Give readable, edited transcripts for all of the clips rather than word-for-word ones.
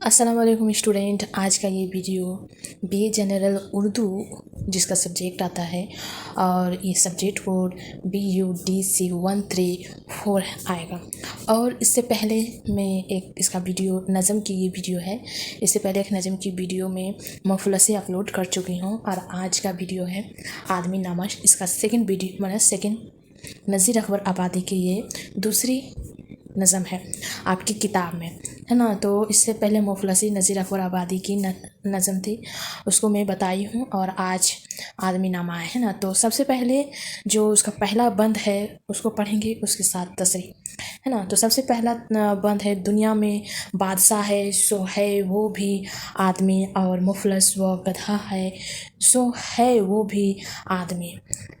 अस्सलाम वालेकुम स्टूडेंट। आज का ये वीडियो बी जनरल उर्दू जिसका सब्जेक्ट आता है और ये सब्जेक्ट कोड BUDC134 आएगा। और इससे पहले मैं एक इसका वीडियो नज़म की ये वीडियो है, इससे पहले एक नज़म की वीडियो में मुफलसे अपलोड कर चुकी हूँ और आज का वीडियो है आदमी नामा। इसका सेकंड वीडियो मतलब सेकंड नज़ीर अकबर आबादी की ये दूसरी नज़म है आपकी किताब में, है ना। तो इससे पहले मुफलसी नज़ीर अकबर आबादी की नज़म थी, उसको मैं बताई हूँ और आज आदमी नामा है ना। तो सबसे पहले जो उसका पहला बंद है उसको पढ़ेंगे, उसके साथ तसरी, है ना। तो सबसे पहला बंद है, दुनिया में बादशाह है सो है वो भी आदमी, और मुफलस व गधा है सो है वो भी आदमी,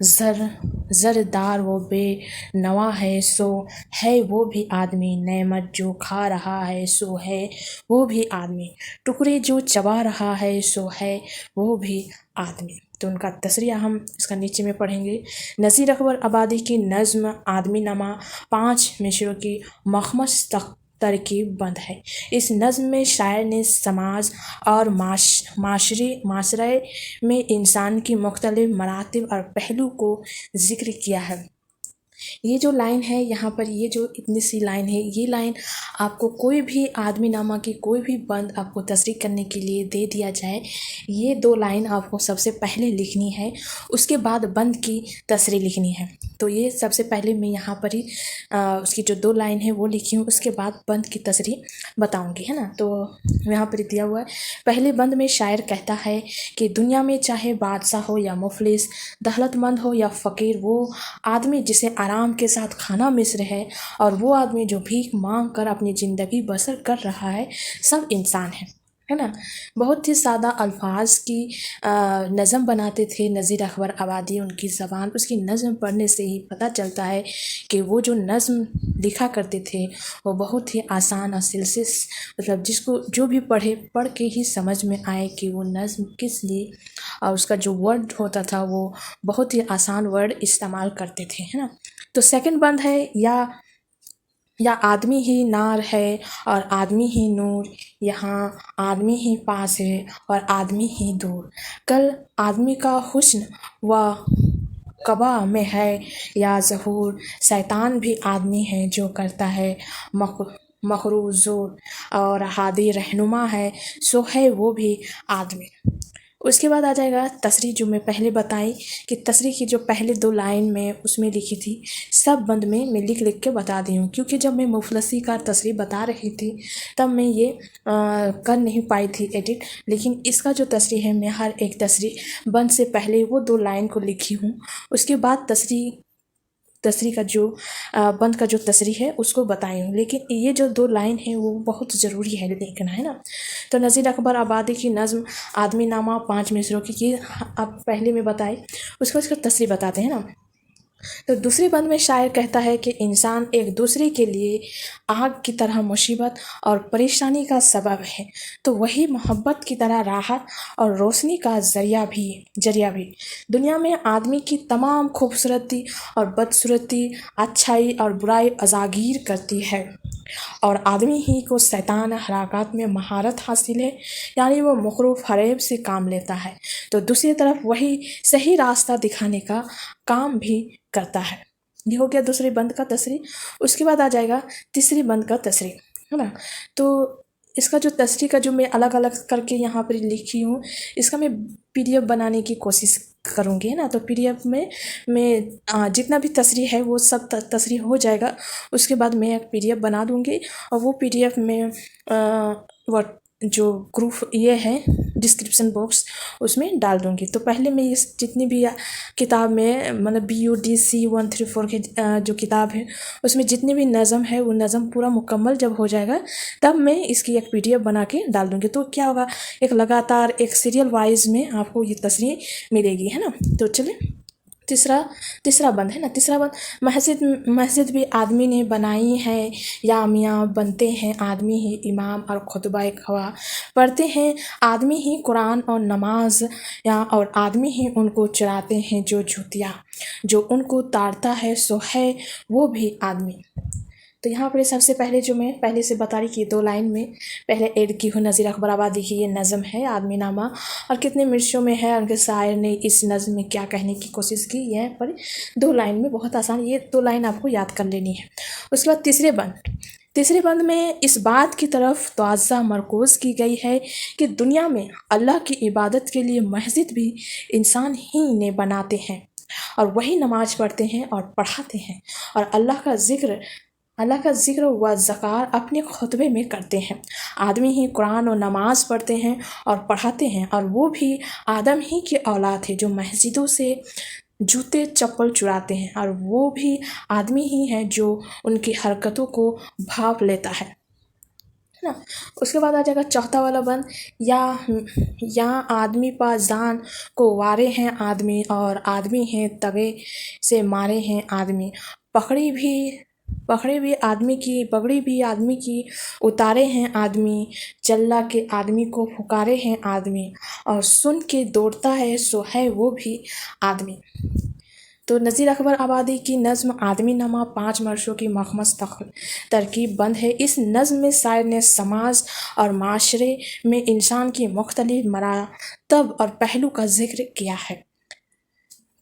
ज़रदार वो बेनवा है सो है वो भी आदमी, नेमत जो खा रहा है सो है वो भी आदमी, टुकड़े जो चबा रहा है सो है वो भी आदमी। तो उनका तसरिया हम इसका नीचे में पढ़ेंगे। नज़ीर अकबर आबादी की नज़्म आदमी नामा 5 मिसरों की मखमस तरकीब बंद है। इस नज़्म में शायर ने समाज और माशरे में इंसान की मुख्तलिफ मरातिब और पहलू को ज़िक्र किया है। ये जो लाइन है यहाँ पर, ये जो इतनी सी लाइन है, ये लाइन आपको कोई भी आदमी नामा की कोई भी बंद आपको तस्रीह करने के लिए दे दिया जाए, ये 2 लाइन आपको सबसे पहले लिखनी है, उसके बाद बंद की तस्रीह लिखनी है। तो ये सबसे पहले मैं यहाँ पर ही उसकी जो 2 लाइन है वो लिखी हूँ, उसके बाद बंद की तस्रीह बताऊँगी, है ना। तो यहाँ पर दिया हुआ है, पहले बंद में शायर कहता है कि दुनिया में चाहे बादशाह हो या मुफलिस, दौलतमंद हो या फ़कीर, वो आदमी जिसे आराम के साथ खाना मिस्र है और वो आदमी जो भीख मांग कर अपनी ज़िंदगी बसर कर रहा है, सब इंसान है ना। बहुत ही सादा अल्फाज की नज़म बनाते थे नज़ीर अकबर आबादी, उनकी ज़बान, उसकी नज़म पढ़ने से ही पता चलता है कि वो जो नज़म लिखा करते थे वो बहुत ही आसान और सिलसिस, मतलब जिसको जो भी पढ़ के ही समझ में आए कि वो नज़म किस लिए, और उसका जो वर्ड होता था वो बहुत ही आसान वर्ड इस्तेमाल करते थे, है ना। तो सेकंड बंद है, या आदमी ही नार है और आदमी ही नूर, यहाँ आदमी ही पास है और आदमी ही दूर, कल आदमी का हुस्न व कबा में है या ज़हूर, शैतान भी आदमी है जो करता है मखरूज़ोर, और हादी रहनुमा है सो है वो भी आदमी। उसके बाद आ जाएगा तसरीह, जो मैं पहले बताई कि तसरीह की जो पहले 2 लाइन में उसमें लिखी थी, सब बंद में मैं लिख के बता दी हूँ, क्योंकि जब मैं मुफलसी का तसरीह बता रही थी तब मैं ये कर नहीं पाई थी एडिट, लेकिन इसका जो तसरीह है मैं हर एक तसरीह बंद से पहले वो 2 लाइन को लिखी हूँ, उसके बाद तसरीह का जो बंद का जो तसरीह है उसको बताई हूँ, लेकिन ये जो 2 लाइन है वो बहुत ज़रूरी है लिखना, है ना। तो नज़ीर अकबर आबादी की नज़्म आदमी नामा 5 मिसरों की, ये अब पहले में बताई, उसका तसरीह बताते हैं ना। तो दूसरे बंद में शायर कहता है कि इंसान एक दूसरे के लिए आग की तरह मुसीबत और परेशानी का सबब है, तो वही मोहब्बत की तरह राहत और रोशनी का जरिया भी। दुनिया में आदमी की तमाम खूबसूरती और बदसूरती, अच्छाई और बुराई अजागिर करती है, और आदमी ही को शैतान हरकत में महारत हासिल है, यानी वो मुखरूफ फरेब से काम लेता है, तो दूसरी तरफ वही सही रास्ता दिखाने का काम भी करता है। ये हो गया दूसरे बंद का तसरीह। उसके बाद आ जाएगा तीसरी बंद का तसरीह, है ना। तो इसका जो तसरीह का जो मैं अलग अलग करके यहाँ पर लिखी हूँ, इसका मैं PDF बनाने की कोशिश करूँगी, है ना। तो PDF में मैं जितना भी तसरीह है वो सब तसरीह हो जाएगा, उसके बाद मैं एक PDF बना दूँगी और वो PDF में जो ग्रुप ये है डिस्क्रिप्शन बॉक्स उसमें डाल दूँगी। तो पहले मैं इस जितनी भी किताब में मतलब BUDC134 की जो किताब है उसमें जितनी भी नज़म है वो नज़म पूरा मुकम्मल जब हो जाएगा तब मैं इसकी एक PDF बना के डाल दूँगी। तो क्या होगा, एक लगातार एक सीरियल वाइज में आपको ये तस्वीर मिलेगी, है ना। तो चलिए तीसरा बंद है ना। तीसरा बंद, मस्जिद भी आदमी ने बनाई है, या मियाँ बनते हैं आदमी ही इमाम और खुतबा खवा पढ़ते हैं आदमी ही कुरान और नमाज, या और आदमी ही उनको चुराते हैं जो जूतियाँ, जो उनको ताड़ता है सो है वो भी आदमी। تو یہاں پر سب سے پہلے جو میں پہلے سے بتا رہی کہ 2 لائن میں پہلے ایڈ کی ہوں نذیر اکبر آبادی کی یہ نظم ہے آدمی نامہ، اور کتنے مرچوں میں ہے، ان کے شاعر نے اس نظم میں کیا کہنے کی کوشش کی، یہ پر 2 لائن میں بہت آسان، یہ 2 لائن آپ کو یاد کر لینی ہے۔ اس کے بعد تیسرے بند میں اس بات کی طرف توجہ مرکوز کی گئی ہے کہ دنیا میں اللہ کی عبادت کے لیے مسجد بھی انسان ہی نے بناتے ہیں، اور وہی نماز پڑھتے ہیں اور پڑھاتے ہیں، اور اللہ کا ذکر و ذکار اپنے خطبے میں کرتے ہیں۔ آدمی ہی قرآن و نماز پڑھتے ہیں اور پڑھاتے ہیں، اور وہ بھی آدم ہی کی اولاد ہے جو مسجدوں سے جوتے چپل چراتے ہیں، اور وہ بھی آدمی ہی ہے جو ان کی حرکتوں کو بھاپ لیتا ہے نا۔ اس کے بعد آ جائے گا چوتھا والا بند، یا آدمی پا جان کو وارے ہیں آدمی، اور آدمی ہیں تگے سے مارے ہیں آدمی، پگڑی بھی آدمی کی اتارے ہیں آدمی، چلا کے آدمی کو پکارے ہیں آدمی، اور سن کے دوڑتا ہے سو ہے وہ بھی آدمی۔ تو نذیر اکبر آبادی کی نظم آدمی نامہ 5 مرثوں کی مخمص ترکیب بند ہے۔ اس نظم میں شاعر نے سماج اور معاشرے میں انسان کی مختلف مراتب اور پہلو کا ذکر کیا ہے۔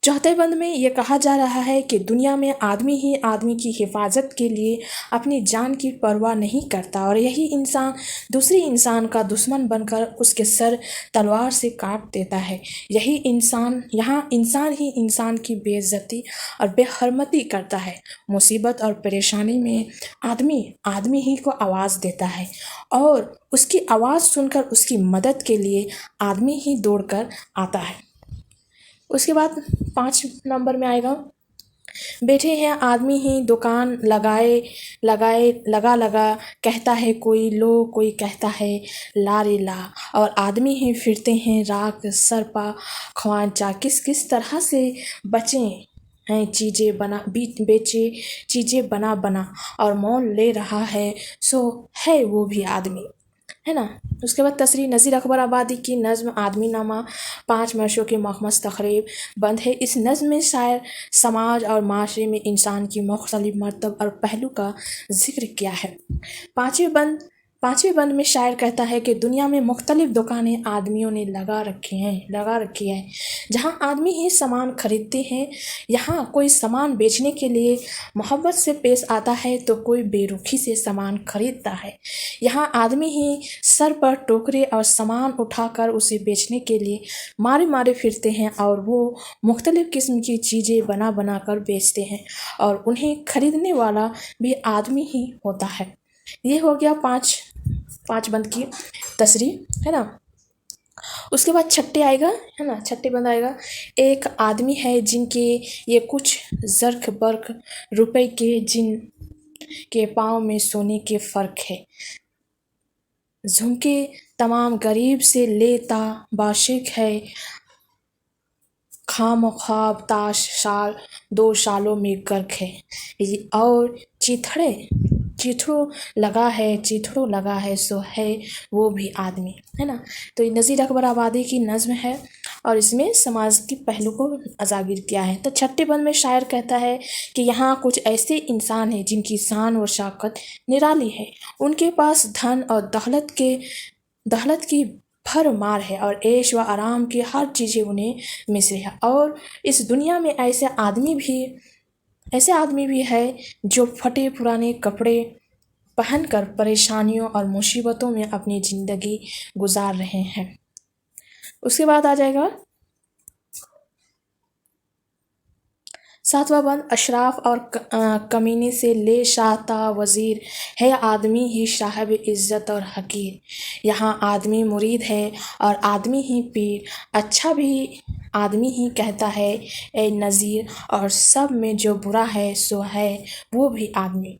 چوتھے بند میں یہ کہا جا رہا ہے کہ دنیا میں آدمی ہی آدمی کی حفاظت کے لیے اپنی جان کی پرواہ نہیں کرتا، اور یہی انسان دوسری انسان کا دشمن بن کر اس کے سر تلوار سے کاٹ دیتا ہے۔ یہاں انسان ہی انسان کی بے عزتی اور بے حرمتی کرتا ہے۔ مصیبت اور پریشانی میں آدمی ہی کو آواز دیتا ہے، اور اس کی آواز سن کر اس کی مدد کے لیے آدمی ہی دوڑ کر آتا ہے۔ اس کے بعد 5 نمبر میں آئے گا، بیٹھے ہیں آدمی ہی دکان لگا کہتا ہے کوئی لو، کوئی کہتا ہے لا رے لا، اور آدمی ہی پھرتے ہیں راکھ سرپا خوانچہ، کس طرح سے بچیں ہیں بیچے چیزیں بنا، اور مول لے رہا ہے سو ہے وہ بھی آدمی، ہے نا۔ اس کے بعد تصریح نذیر اکبر آبادی کی نظم آدمی نامہ 5 مرثوں کی مخمص تقریب بند ہے۔ اس نظم میں شاعر سماج اور معاشرے میں انسان کی مختلف مرتبہ اور پہلو کا ذکر کیا ہے۔ پانچویں بند میں شاعر کہتا ہے کہ دنیا میں مختلف دکانیں آدمیوں نے لگا رکھی ہیں، جہاں آدمی ہی سامان خریدتے ہیں، یہاں کوئی سامان بیچنے کے لیے محبت سے پیش آتا ہے تو کوئی بے رخی سے سامان خریدتا ہے، یہاں آدمی ہی سر پر ٹوکرے اور سامان اٹھا کر اسے بیچنے کے لیے مارے پھرتے ہیں، اور وہ مختلف قسم کی چیزیں بنا کر بیچتے ہیں، اور انہیں خریدنے والا بھی آدمی ہی ہوتا ہے۔ یہ ہو گیا 5 بند کی تصریح، ہے نا۔ اس کے بعد چھٹے بند آئے گا، ایک آدمی ہے جن کے یہ کچھ زرق برق روپے کے، جن کے پاؤں میں سونے کے فرق ہے، جھمکے تمام غریب سے لیتا باشق ہے، خام و خواب تاش سال 2 سالوں میں غرق ہے، اور چیتھڑوں لگا ہے سو ہے وہ بھی آدمی، ہے نا۔ تو یہ نذیر اکبر آبادی کی نظم ہے، اور اس میں سماج کے پہلو کو اجاگر کیا ہے۔ تو چھٹے بند میں شاعر کہتا ہے کہ یہاں کچھ ایسے انسان ہیں جن کی شان و شوکت نرالی ہے، ان کے پاس دھن اور دولت کی بھرمار ہے، اور عیش و آرام کی ہر چیزیں انہیں مصر ہے، اور اس دنیا میں ایسے آدمی بھی ہے جو پھٹے پرانے کپڑے پہن کر پریشانیوں اور مصیبتوں میں اپنی زندگی گزار رہے ہیں۔ اس کے بعد آ جائے گا 7واں بند، اشراف اور کمینے سے لے شاہ تا وزیر ہے آدمی ہی صاحب عزت اور حقیر، یہاں آدمی مرید ہے اور آدمی ہی پیر، اچھا بھی آدمی ہی کہتا ہے اے نذیر، اور سب میں جو برا ہے سو ہے وہ بھی آدمی۔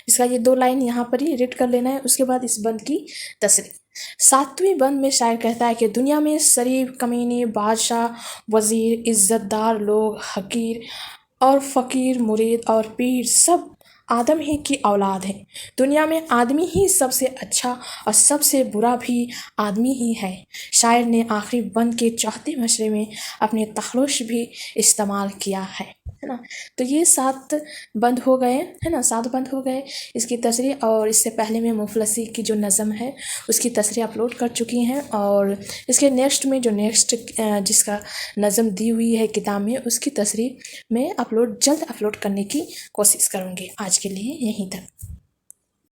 اس کا یہ 2 لائن یہاں پر ہی ریڈ کر لینا ہے۔ اس کے بعد اس بند کی تصریح۔ 7ویں بند میں شاعر کہتا ہے کہ دنیا میں شریف، کمینے، بادشاہ، وزیر، عزت دار لوگ، حقیر اور فقیر، مرید اور پیر سب آدم ہی کی اولاد ہیں۔ دنیا میں آدمی ہی سب سے اچھا اور سب سے برا بھی آدمی ہی ہے۔ شاعر نے آخری بند کے چوتھے مصرعے میں اپنے تخلص بھی استعمال کیا ہے۔ ہے نا. تو یہ 7 بند ہو گئے ہے نا، 7 بند ہو گئے اس کی تصریح. اور اس سے پہلے میں مفلسی کی جو نظم ہے اس کی تصریح اپلوڈ کر چکی ہیں، اور اس کے نیکسٹ میں جو نیکسٹ جس کا نظم دی ہوئی ہے کتاب میں اس کی تصریح میں جلد اپلوڈ کرنے کی کوشش کروں گی. آج کے لیے یہیں تک.